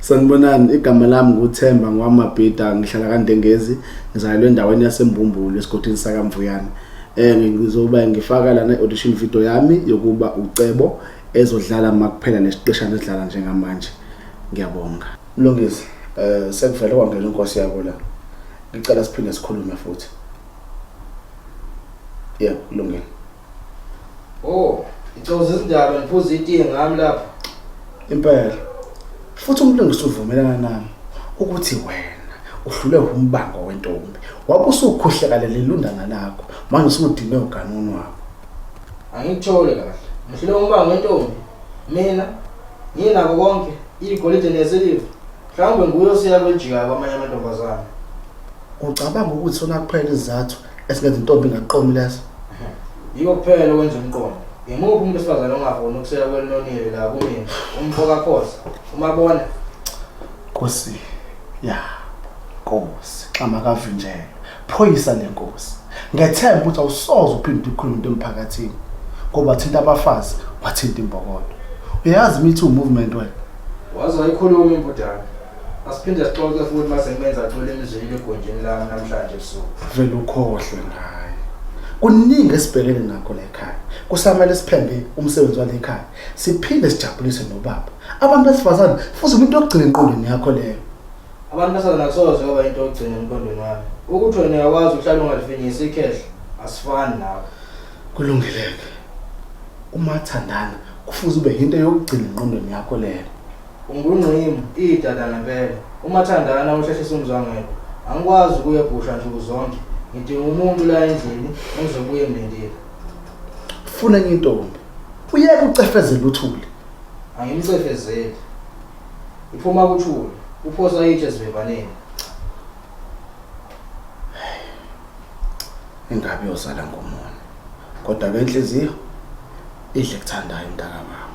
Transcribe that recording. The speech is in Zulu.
Sanibonani, igama lami nguThemba ngwamabhida, ngihlala kaNdengezi, ngizalelwe endaweni yaseMbumbulu esigodini sakaMvuyane. Ngizoba ngifaka lana i-audition video yami yokuba ucebo ezodlala makuphela lesiqeshana esidlala njengamanje. Ngiyabonga. Mlungisi, sekuvele kwangena inkosi yabo la. Ngicela siphinde sikhulume futhi. Yebo, kulungile. Oh, icauze izindaba niphuza itiye ngami lapha. Impela. Futhi umlungisi uvumelana nami ukuthi wena uhlule umbango wentombi. Wabe usukhohlekala lelundana lakho. Manje usudinwe uganunu wakho. Angikuthole kahle. Ngihlule umbango wentombi. Mina nginako konke igolide nesiliva. Mhlawumbe nguye osiya kwejika kwamanye amantombazana. Ucabanga ukuthi sona kuphela izathu esingenza intombi ingaqomi leso? Yiko kuphela okwenza umqondo. Ngemuphi umuntu esifazana ongafuni ukusela kwelinonile la kumina? Umphoka khosa. Umabona. Nkosi. Ya. Nkosi, xama kavinjela. Phoyisa lenkosi. Ngethemba ukuthi awusoze uphinde ukhulume into emphakathini. Ngoba thinta abafazi, wathinta imbokodo. Uyazi Me Too movement wena? Wazi wayikhuluma impudana. Asiphinde sixoxe futhi mase ngimenza athole emizweni egonjeni lami namhlanje ebusuku. Vele ukhohlwe ngaye. Kuningi esibhekene nakho la ekhaya. Kusamele siphembe umsebenzi wale ekhaya. Siphinde sijabulise nobaba. Abantu besifazane futhi umuntu yokugcina inqondweni yakho leyo. Abantu basala nakusoze ngoba into yokugcina emqondweni wami. Ukuthi wena uyakwazi ukuhlala ungalifinyisa ikhehla, asifani nawe. Kulungileke. Uma thandana kufuze ube into yokugcina inqondweni yakho leyo. Ungungqimo, idada ngempela. Uma thandana uhleshisa umzwangelo. Angikwazi ukuyebhusha nsuku zonke. Ngidinga umuntu la endlini ozobuye emndeni. Ufuna enye intombi. Uyeke ucefezela uthuli. Angimcefezeli. Iphuma kuthuli. Uphosa itshe sivevaneni. Ingabe yozala ngomona. Kodwa ke inhliziyo idle kuthandayo mntaka baba.